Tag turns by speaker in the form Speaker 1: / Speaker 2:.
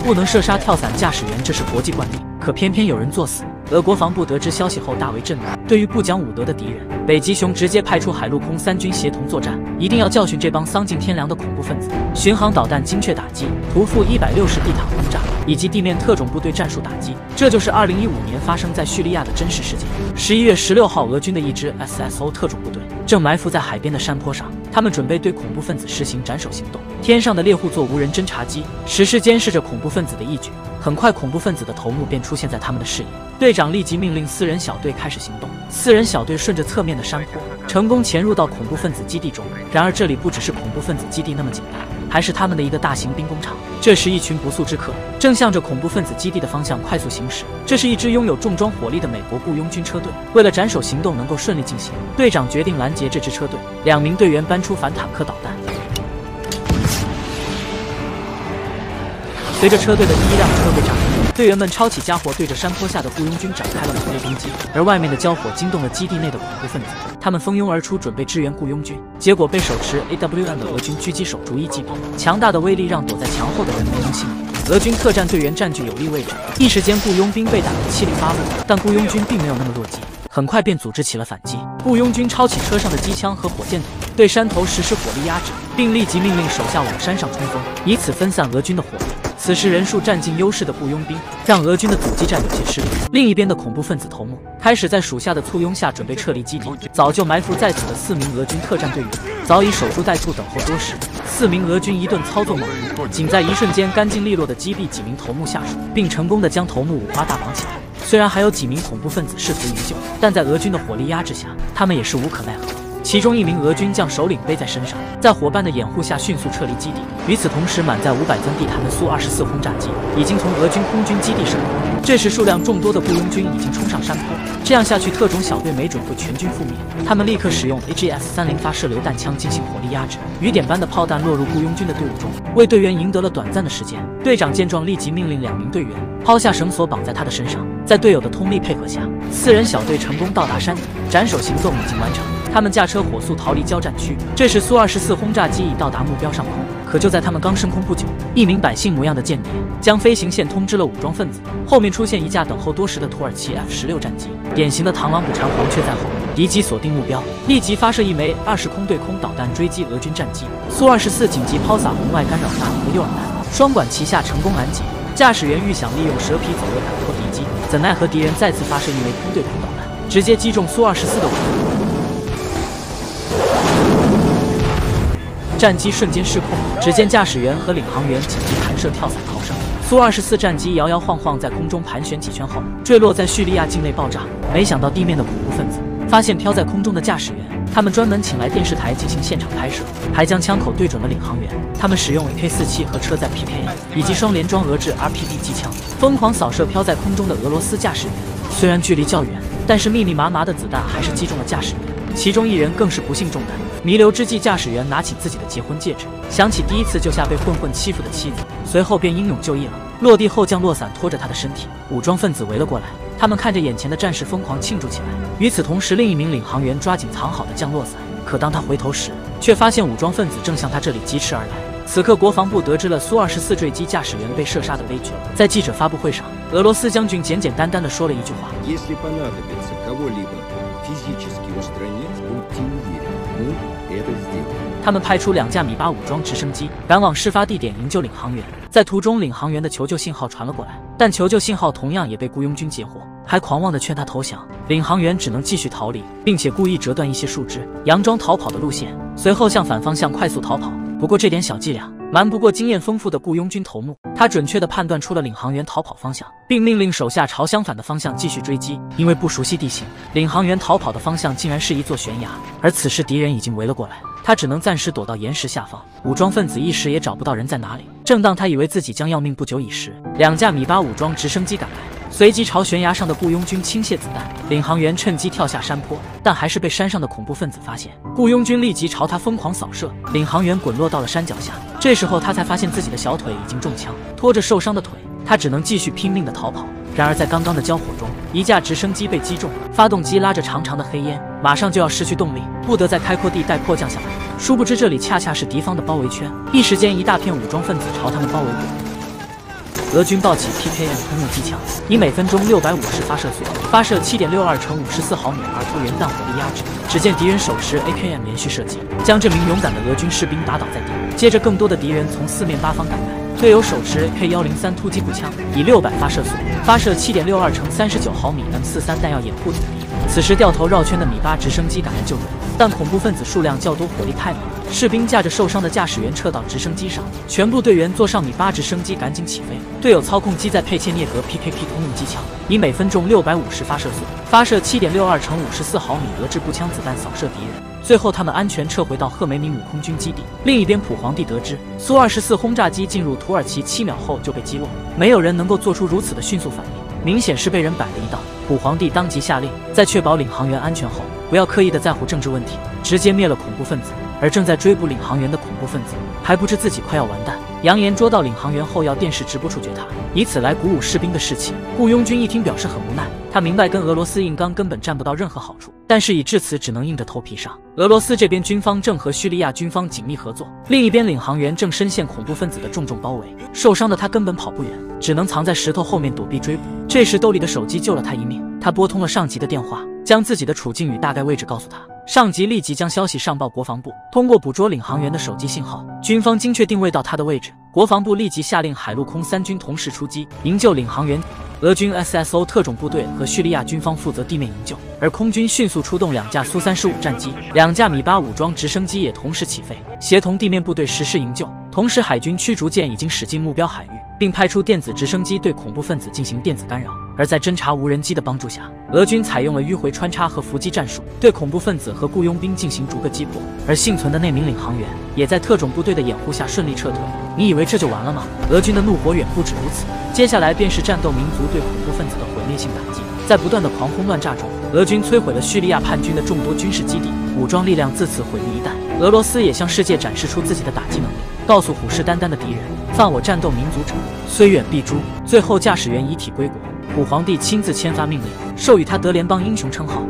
Speaker 1: 不能射杀跳伞驾驶员，这是国际惯例，可偏偏有人作死。俄国防部得知消息后大为震怒，对于不讲武德的敌人，北极熊直接派出海陆空3军协同作战，一定要教训这帮丧尽天良的恐怖分子。巡航导弹精确打击，屠夫160地毯轰炸，以及地面特种部队战术打击，这就是2015年发生在叙利亚的真实事件。11月16号，俄军的一支 SSO 特种部队正埋伏在海边的山坡上，他们准备对恐怖分子实行斩首行动。天上的猎户座无人侦察机实时监视着恐怖分子的一举，很快恐怖分子的头目便出现在他们的视野。队长立即命令4人小队开始行动。4人小队顺着侧面的山坡成功潜入到恐怖分子基地中。然而这里不只是恐怖分子基地那么简单，还是他们的一个大型兵工厂。这时一群不速之客正向着恐怖分子基地的方向快速行驶。这是一支拥有重装火力的美国雇佣军车队。为了斩首行动能够顺利进行，队长决定拦截这支车队。2名队员搬出反坦克导弹，随着车队的第一辆车被炸开，队员们抄起家伙对着山坡下的雇佣军展开了猛烈攻击，而外面的交火惊动了基地内的恐怖分子，他们蜂拥而出准备支援雇佣军，结果被手持 AWM 的俄军狙击手逐一击毙。强大的威力让躲在墙后的人没能幸免。俄军特战队员占据有利位置，一时间雇佣兵被打得七零八落，但雇佣军并没有那么弱鸡，很快便组织起了反击。雇佣军抄起车上的机枪和火箭筒，对山头实施火力压制，并立即命令手下往山上冲锋，以此分散俄军的火力。此时人数占尽优势的雇佣兵让俄军的阻击战有些吃力。另一边的恐怖分子头目开始在属下的簇拥下准备撤离基地。早就埋伏在此的4名俄军特战队员早已守株待兔，等候多时。4名俄军一顿操作猛如，仅在一瞬间干净利落地击毙几名头目下属，并成功地将头目五花大绑起来。虽然还有几名恐怖分子试图营救，但在俄军的火力压制下，他们也是无可奈何。其中一名俄军将首领背在身上，在伙伴的掩护下迅速撤离基地。与此同时，满载500吨地毯的苏24轰炸机已经从俄军空军基地升空。这时，数量众多的雇佣军已经冲上山坡，这样下去，特种小队没准会全军覆灭。他们立刻使用 AGS-30发射榴弹枪进行火力压制，雨点般的炮弹落入雇佣军的队伍中，为队员赢得了短暂的时间。队长见状，立即命令2名队员抛下绳索绑在他的身上，在队友的通力配合下，4人小队成功到达山顶，斩首行动已经完成。他们驾车火速逃离交战区。这时苏24轰炸机已到达目标上空，可就在他们刚升空不久，一名百姓模样的间谍将飞行线通知了武装分子，后面出现一架等候多时的土耳其 F-16战机，典型的螳螂捕蝉，黄雀在后。敌机锁定目标，立即发射一枚20空对空导弹追击俄军战机。苏24紧急抛洒红外干扰弹和诱饵弹，双管齐下，成功拦截。驾驶员预想利用蛇皮走位摆脱敌机，怎奈何敌人再次发射一枚空对空导弹，直接击中苏24的尾部。战机瞬间失控，只见驾驶员和领航员紧急弹射跳伞逃生。苏24战机摇摇晃晃在空中盘旋几圈后，坠落在叙利亚境内爆炸。没想到地面的恐怖分子发现飘在空中的驾驶员，他们专门请来电视台进行现场拍摄，还将枪口对准了领航员。他们使用 AK-47和车载 PKM 以及双联装俄制 RPG 机枪，疯狂扫射飘在空中的俄罗斯驾驶员。虽然距离较远，但是密密麻麻的子弹还是击中了驾驶员。其中一人更是不幸中弹。弥留之际，驾驶员拿起自己的结婚戒指，想起第一次救下被混混欺负的妻子，随后便英勇就义了。落地后，降落伞拖着他的身体，武装分子围了过来，他们看着眼前的战士疯狂庆祝起来。与此同时，另一名领航员抓紧藏好的降落伞，可当他回头时，却发现武装分子正向他这里疾驰而来。此刻，国防部得知了苏24坠机驾驶员被射杀的悲剧。在记者发布会上，俄罗斯将军简简单单地说了一句话：他们派出2架米8武装直升机赶往事发地点营救领航员。在途中，领航员的求救信号传了过来，但求救信号同样也被雇佣军截获，还狂妄地劝他投降。领航员只能继续逃离，并且故意折断一些树枝，佯装逃跑的路线，随后向反方向快速逃跑。不过这点小伎俩瞒不过经验丰富的雇佣军头目，他准确地判断出了领航员逃跑方向，并命令手下朝相反的方向继续追击。因为不熟悉地形，领航员逃跑的方向竟然是一座悬崖，而此时敌人已经围了过来，他只能暂时躲到岩石下方。武装分子一时也找不到人在哪里。正当他以为自己将要命不久矣时，2架米8武装直升机赶来，随即朝悬崖上的雇佣军倾泻子弹。领航员趁机跳下山坡，但还是被山上的恐怖分子发现。雇佣军立即朝他疯狂扫射，领航员滚落到了山脚下。这时候他才发现自己的小腿已经中枪，拖着受伤的腿，他只能继续拼命的逃跑。然而在刚刚的交火中，一架直升机被击中，发动机拉着长长的黑烟，马上就要失去动力，不得在开阔地带迫降下来。殊不知这里恰恰是敌方的包围圈，一时间一大片武装分子朝他们包围过来。俄军抱起 PKM 喷雾机枪，以每分钟650发射速度，发射7.62乘54毫米儿童原弹火力压制。只见敌人手持 AKM 连续射击，将这名勇敢的俄军士兵打倒在地。接着，更多的敌人从四面八方赶来。队友手持 AK-103突击步枪，以600发射速度发射7.62乘39毫米 M43弹药掩护阻敌。此时掉头绕圈的米八直升机赶来救援，但恐怖分子数量较多，火力太猛，士兵架着受伤的驾驶员撤到直升机上，全部队员坐上米八直升机赶紧起飞。队友操控机载佩切涅格 PKP 通用机枪，以每分钟650发射速度发射7.62乘54毫米俄制步枪子弹扫射敌人。最后，他们安全撤回到赫梅米姆空军基地。另一边，普皇帝得知苏24轰炸机进入土耳其7秒后就被击落，没有人能够做出如此的迅速反应，明显是被人摆了一道。普皇帝当即下令，在确保领航员安全后，不要刻意的在乎政治问题，直接灭了恐怖分子。而正在追捕领航员的恐怖分子还不知自己快要完蛋，扬言捉到领航员后要电视直播处决他，以此来鼓舞士兵的士气。雇佣军一听表示很无奈，他明白跟俄罗斯硬刚根本占不到任何好处，但是已至此只能硬着头皮上。俄罗斯这边军方正和叙利亚军方紧密合作，另一边领航员正深陷恐怖分子的重重包围，受伤的他根本跑不远，只能藏在石头后面躲避追捕。这时兜里的手机救了他一命，他拨通了上级的电话，将自己的处境与大概位置告诉他。上级立即将消息上报国防部，通过捕捉领航员的手机信号，军方精确定位到他的位置。国防部立即下令海陆空三军同时出击，营救领航员。俄军 SSO 特种部队和叙利亚军方负责地面营救，而空军迅速出动2架苏35战机，2架米八武装直升机也同时起飞，协同地面部队实施营救。同时，海军驱逐舰已经驶进目标海域，并派出电子直升机对恐怖分子进行电子干扰。而在侦察无人机的帮助下，俄军采用了迂回穿插和伏击战术，对恐怖分子和雇佣兵进行逐个击破。而幸存的那名领航员也在特种部队的掩护下顺利撤退。你以为这就完了吗？俄军的怒火远不止如此，接下来便是战斗民族对恐怖分子的毁灭性打击。在不断的狂轰乱炸中，俄军摧毁了叙利亚叛军的众多军事基地，武装力量自此毁于一旦。俄罗斯也向世界展示出自己的打击能力，告诉虎视眈眈的敌人，犯我战斗民族者，虽远必诛。最后，驾驶员遗体归国，普皇帝亲自签发命令，授予他德联邦英雄称号。